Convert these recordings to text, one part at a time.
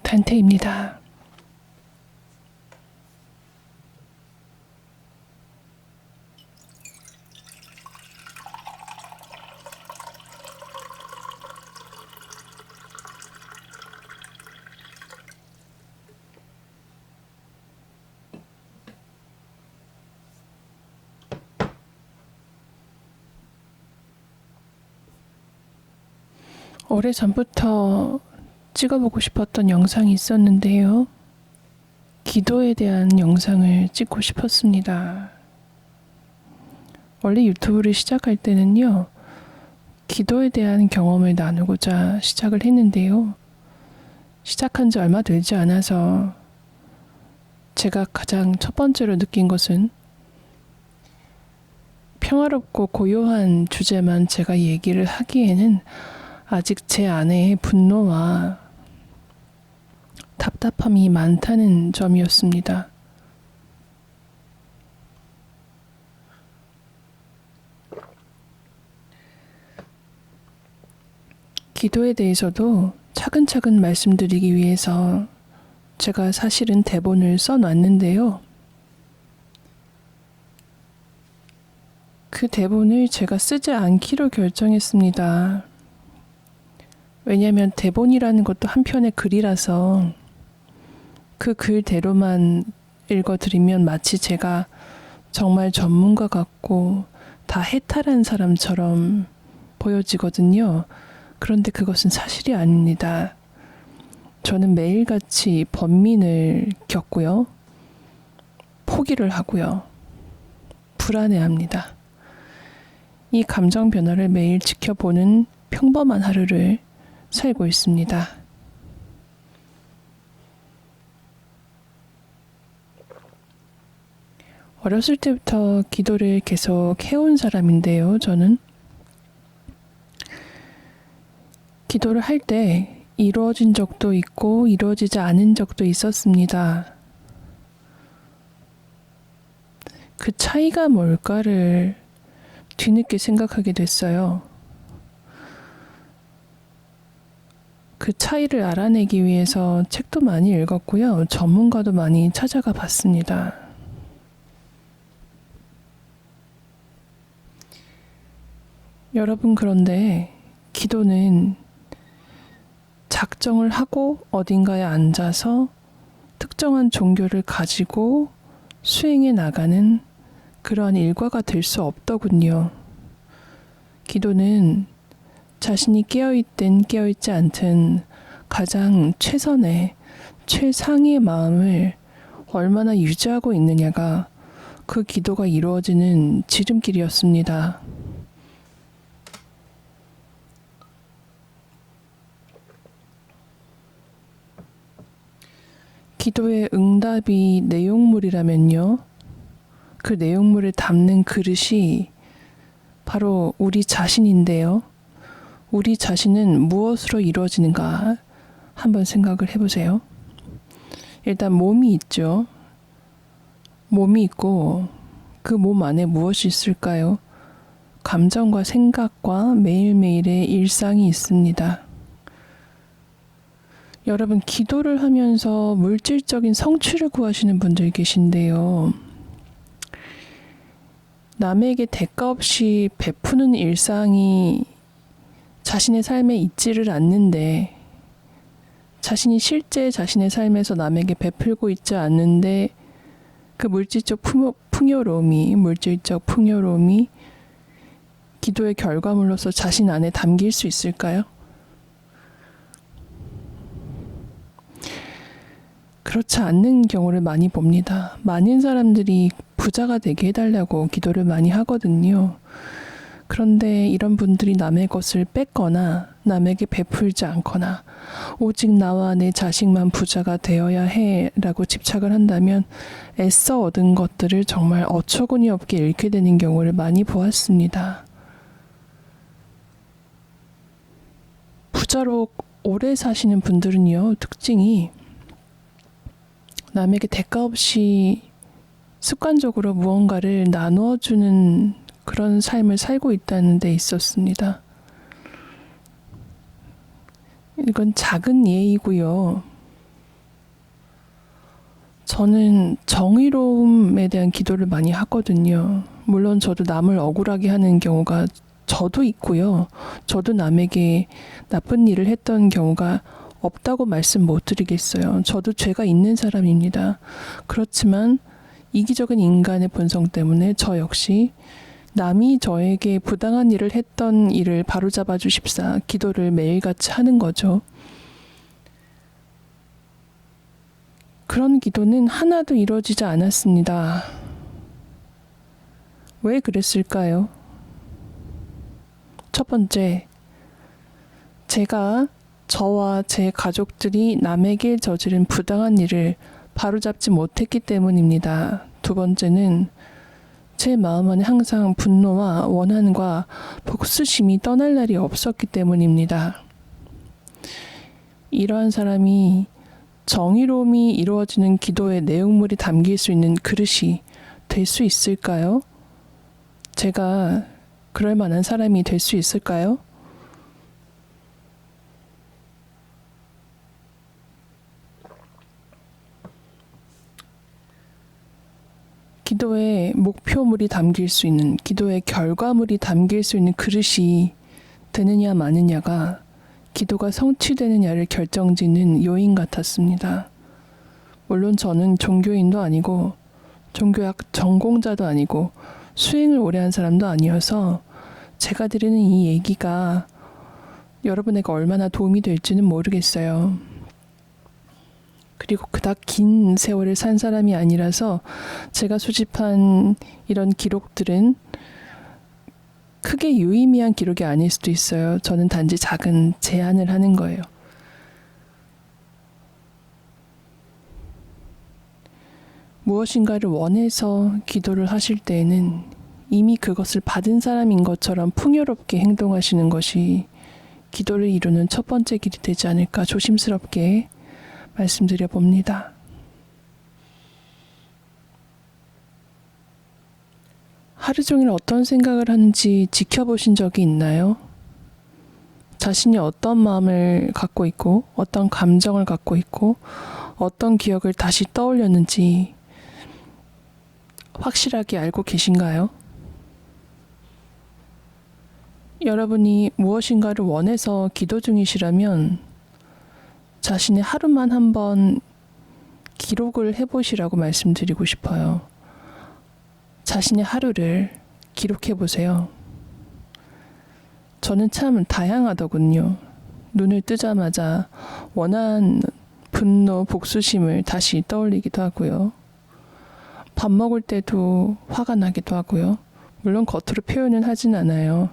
간태입니다. 오래전부터 찍어보고 싶었던 영상이 있었는데요. 기도에 대한 영상을 찍고 싶었습니다. 원래 유튜브를 시작할 때는요, 기도에 대한 경험을 나누고자 시작을 했는데요. 시작한 지 얼마 되지 않아서 제가 가장 첫 번째로 느낀 것은 평화롭고 고요한 주제만 제가 얘기를 하기에는 아직 제 안에 분노와 답답함이 많다는 점이었습니다. 기도에 대해서도 차근차근 말씀드리기 위해서 제가 사실은 대본을 써놨는데요. 그 대본을 제가 쓰지 않기로 결정했습니다. 왜냐하면 대본이라는 것도 한편의 글이라서 그 글대로만 읽어드리면 마치 제가 정말 전문가 같고 다 해탈한 사람처럼 보여지거든요. 그런데 그것은 사실이 아닙니다. 저는 매일같이 번민을 겪고요. 포기를 하고요. 불안해합니다. 이 감정 변화를 매일 지켜보는 평범한 하루를 살고 있습니다. 어렸을 때부터 기도를 계속 해온 사람인데요, 저는. 기도를 할 때 이루어진 적도 있고 이루어지지 않은 적도 있었습니다. 그 차이가 뭘까를 뒤늦게 생각하게 됐어요. 그 차이를 알아내기 위해서 책도 많이 읽었고요. 전문가도 많이 찾아가 봤습니다. 여러분, 그런데 기도는 작정을 하고 어딘가에 앉아서 특정한 종교를 가지고 수행해 나가는 그러한 일과가 될 수 없더군요. 기도는 자신이 깨어있든 깨어있지 않든 가장 최선의 최상의 마음을 얼마나 유지하고 있느냐가 그 기도가 이루어지는 지름길이었습니다. 기도의 응답이 내용물이라면요, 그 내용물을 담는 그릇이 바로 우리 자신인데요. 우리 자신은 무엇으로 이루어지는가 한번 생각을 해보세요. 일단 몸이 있죠. 몸이 있고 그 몸 안에 무엇이 있을까요? 감정과 생각과 매일매일의 일상이 있습니다. 여러분, 기도를 하면서 물질적인 성취를 구하시는 분들 계신데요. 남에게 대가 없이 베푸는 일상이 자신의 삶에 있지를 않는데, 자신이 실제 자신의 삶에서 남에게 베풀고 있지 않는데 그 물질적 풍요로움이 기도의 결과물로서 자신 안에 담길 수 있을까요? 그렇지 않는 경우를 많이 봅니다. 많은 사람들이 부자가 되게 해달라고 기도를 많이 하거든요. 그런데 이런 분들이 남의 것을 뺏거나 남에게 베풀지 않거나 오직 나와 내 자식만 부자가 되어야 해 라고 집착을 한다면 애써 얻은 것들을 정말 어처구니 없게 잃게 되는 경우를 많이 보았습니다. 부자로 오래 사시는 분들은요, 특징이 남에게 대가 없이 습관적으로 무언가를 나누어주는 그런 삶을 살고 있다는 데 있었습니다. 이건 작은 예이고요. 저는 정의로움에 대한 기도를 많이 하거든요. 물론 저도 남을 억울하게 하는 경우가 저도 있고요. 저도 남에게 나쁜 일을 했던 경우가 없다고 말씀 못 드리겠어요. 저도 죄가 있는 사람입니다. 그렇지만 이기적인 인간의 본성 때문에 저 역시 남이 저에게 부당한 일을 했던 일을 바로잡아 주십사 기도를 매일같이 하는 거죠. 그런 기도는 하나도 이루어지지 않았습니다. 왜 그랬을까요? 첫 번째, 제가 저와 제 가족들이 남에게 저지른 부당한 일을 바로잡지 못했기 때문입니다. 두 번째는 제 마음 안에 항상 분노와 원한과 복수심이 떠날 날이 없었기 때문입니다. 이러한 사람이 정의로움이 이루어지는 기도의 내용물이 담길 수 있는 그릇이 될 수 있을까요? 제가 그럴 만한 사람이 될 수 있을까요? 기도의 목표물이 담길 수 있는, 기도의 결과물이 담길 수 있는 그릇이 되느냐 마느냐가 기도가 성취되느냐를 결정짓는 요인 같았습니다. 물론 저는 종교인도 아니고 종교학 전공자도 아니고 수행을 오래 한 사람도 아니어서 제가 드리는 이 얘기가 여러분에게 얼마나 도움이 될지는 모르겠어요. 그리고 그닥 긴 세월을 산 사람이 아니라서 제가 수집한 이런 기록들은 크게 유의미한 기록이 아닐 수도 있어요. 저는 단지 작은 제안을 하는 거예요. 무엇인가를 원해서 기도를 하실 때에는 이미 그것을 받은 사람인 것처럼 풍요롭게 행동하시는 것이 기도를 이루는 첫 번째 길이 되지 않을까 조심스럽게 말씀드려 봅니다. 하루 종일 어떤 생각을 하는지 지켜보신 적이 있나요? 자신이 어떤 마음을 갖고 있고 어떤 감정을 갖고 있고 어떤 기억을 다시 떠올렸는지 확실하게 알고 계신가요? 여러분이 무엇인가를 원해서 기도 중이시라면 자신의 하루만 한번 기록을 해보시라고 말씀드리고 싶어요. 자신의 하루를 기록해 보세요. 저는 참 다양하더군요. 눈을 뜨자마자 원한 분노, 복수심을 다시 떠올리기도 하고요. 밥 먹을 때도 화가 나기도 하고요. 물론 겉으로 표현은 하진 않아요.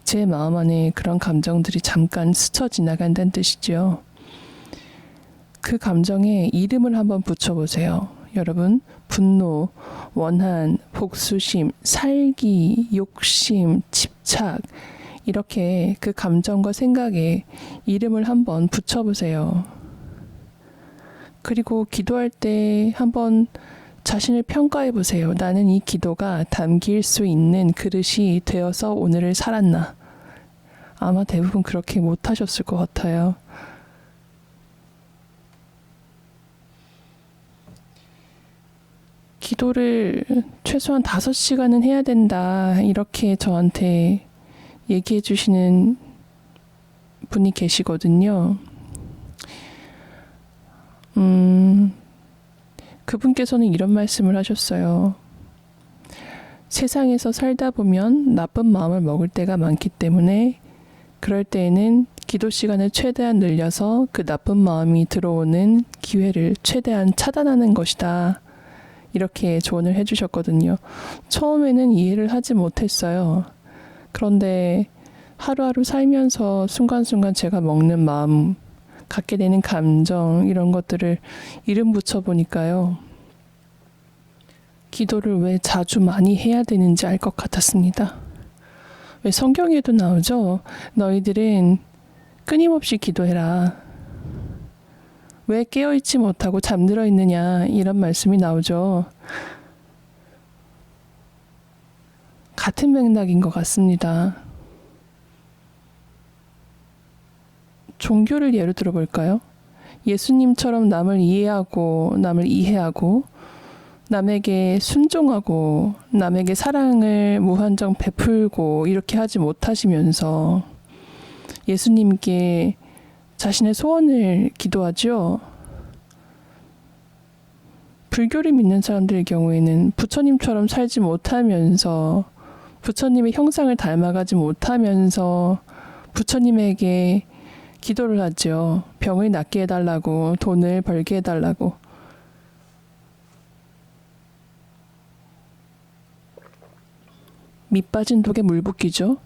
제 마음 안에 그런 감정들이 잠깐 스쳐 지나간다는 뜻이죠. 그 감정에 이름을 한번 붙여보세요. 여러분, 분노, 원한, 복수심, 살기, 욕심, 집착, 이렇게 그 감정과 생각에 이름을 한번 붙여보세요. 그리고 기도할 때 한번 자신을 평가해 보세요. 나는 이 기도가 담길 수 있는 그릇이 되어서 오늘을 살았나? 아마 대부분 그렇게 못하셨을 것 같아요. 기도를 최소한 5시간은 해야 된다. 이렇게 저한테 얘기해 주시는 분이 계시거든요. 그분께서는 이런 말씀을 하셨어요. 세상에서 살다 보면 나쁜 마음을 먹을 때가 많기 때문에 그럴 때에는 기도 시간을 최대한 늘려서 그 나쁜 마음이 들어오는 기회를 최대한 차단하는 것이다. 이렇게 조언을 해주셨거든요. 처음에는 이해를 하지 못했어요. 그런데 하루하루 살면서 순간순간 제가 먹는 마음, 갖게 되는 감정, 이런 것들을 이름 붙여보니까요. 기도를 왜 자주 많이 해야 되는지 알 것 같았습니다. 왜 성경에도 나오죠? 너희들은 끊임없이 기도해라. 왜 깨어있지 못하고 잠들어 있느냐, 이런 말씀이 나오죠. 같은 맥락인 것 같습니다. 종교를 예로 들어볼까요? 예수님처럼 남을 이해하고 남을 이해하고 남에게 순종하고 남에게 사랑을 무한정 베풀고 이렇게 하지 못하시면서 예수님께 자신의 소원을 기도하죠. 불교를 믿는 사람들의 경우에는 부처님처럼 살지 못하면서 부처님의 형상을 닮아가지 못하면서 부처님에게 기도를 하죠. 병을 낫게 해달라고, 돈을 벌게 해달라고. 밑 빠진 독에 물 붓기죠.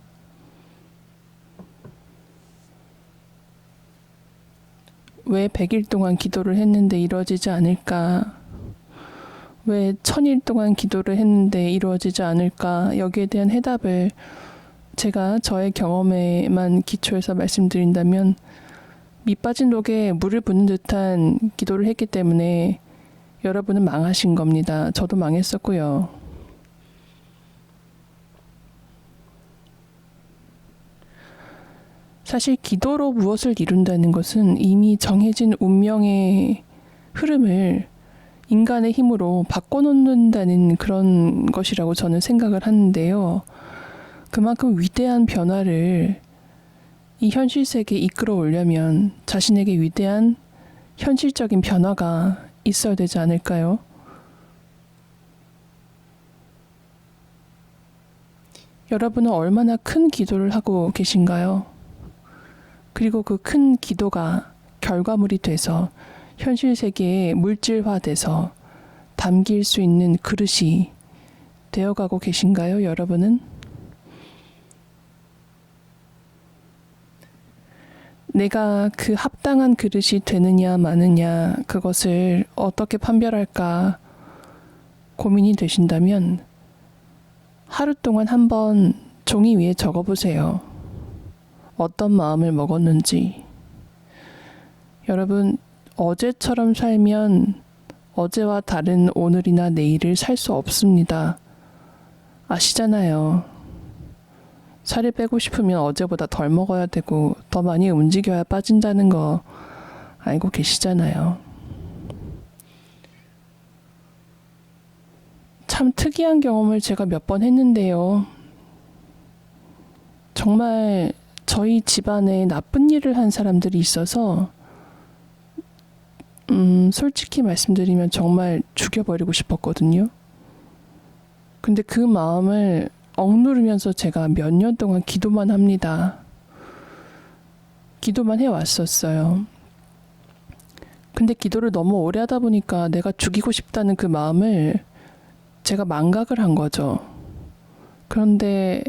왜 100일 동안 기도를 했는데 이루어지지 않을까? 왜 1000일 동안 기도를 했는데 이루어지지 않을까? 여기에 대한 해답을 제가 저의 경험에만 기초해서 말씀드린다면 밑 빠진 독에 물을 붓는 듯한 기도를 했기 때문에 여러분은 망하신 겁니다. 저도 망했었고요. 사실 기도로 무엇을 이룬다는 것은 이미 정해진 운명의 흐름을 인간의 힘으로 바꿔놓는다는 그런 것이라고 저는 생각을 하는데요. 그만큼 위대한 변화를 이 현실 세계에 이끌어 오려면 자신에게 위대한 현실적인 변화가 있어야 되지 않을까요? 여러분은 얼마나 큰 기도를 하고 계신가요? 그리고 그 큰 기도가 결과물이 돼서 현실 세계에 물질화돼서 담길 수 있는 그릇이 되어가고 계신가요, 여러분은? 내가 그 합당한 그릇이 되느냐 마느냐 그것을 어떻게 판별할까 고민이 되신다면 하루 동안 한번 종이 위에 적어보세요. 어떤 마음을 먹었는지. 여러분, 어제처럼 살면 어제와 다른 오늘이나 내일을 살 수 없습니다. 아시잖아요. 살을 빼고 싶으면 어제보다 덜 먹어야 되고 더 많이 움직여야 빠진다는 거 알고 계시잖아요. 참 특이한 경험을 제가 몇 번 했는데요. 정말 저희 집안에 나쁜 일을 한 사람들이 있어서 솔직히 말씀드리면 정말 죽여버리고 싶었거든요. 근데 그 마음을 억누르면서 제가 몇 년 동안 기도만 합니다. 기도만 해왔었어요. 근데 기도를 너무 오래 하다 보니까 내가 죽이고 싶다는 그 마음을 제가 망각을 한 거죠. 그런데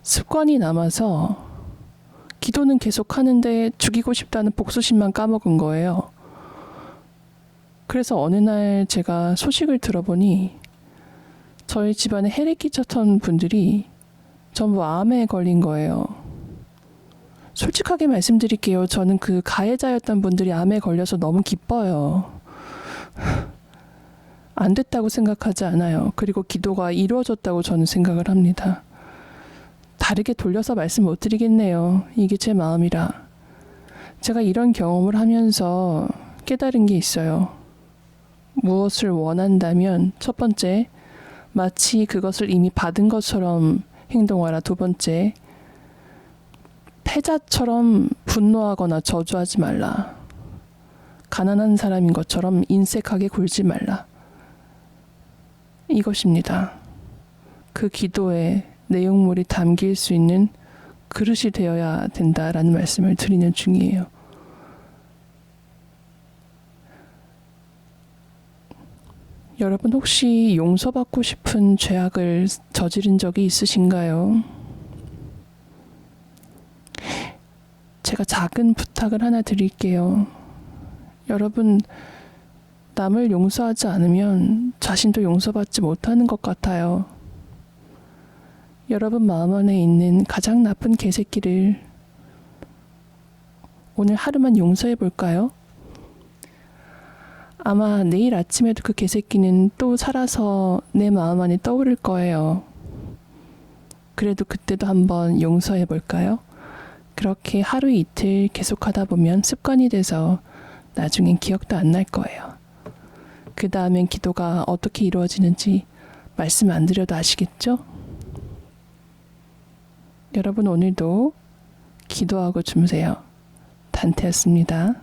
습관이 남아서 기도는 계속 하는데 죽이고 싶다는 복수심만 까먹은 거예요. 그래서 어느 날 제가 소식을 들어보니 저희 집안에 해를 끼쳤던 분들이 전부 암에 걸린 거예요. 솔직하게 말씀드릴게요. 저는 그 가해자였던 분들이 암에 걸려서 너무 기뻐요. 안 됐다고 생각하지 않아요. 그리고 기도가 이루어졌다고 저는 생각을 합니다. 다르게 돌려서 말씀 못 드리겠네요. 이게 제 마음이라. 제가 이런 경험을 하면서 깨달은 게 있어요. 무엇을 원한다면 첫 번째, 마치 그것을 이미 받은 것처럼 행동하라. 두 번째, 패자처럼 분노하거나 저주하지 말라. 가난한 사람인 것처럼 인색하게 굴지 말라. 이것입니다. 그 기도에 내용물이 담길 수 있는 그릇이 되어야 된다라는 말씀을 드리는 중이에요. 여러분 혹시 용서받고 싶은 죄악을 저지른 적이 있으신가요? 제가 작은 부탁을 하나 드릴게요. 여러분, 남을 용서하지 않으면 자신도 용서받지 못하는 것 같아요. 여러분 마음 안에 있는 가장 나쁜 개새끼를 오늘 하루만 용서해 볼까요? 아마 내일 아침에도 그 개새끼는 또 살아서 내 마음 안에 떠오를 거예요. 그래도 그때도 한번 용서해 볼까요? 그렇게 하루 이틀 계속하다 보면 습관이 돼서 나중엔 기억도 안 날 거예요. 그 다음엔 기도가 어떻게 이루어지는지 말씀 안 드려도 아시겠죠? 여러분 오늘도 기도하고 주무세요. 단태였습니다.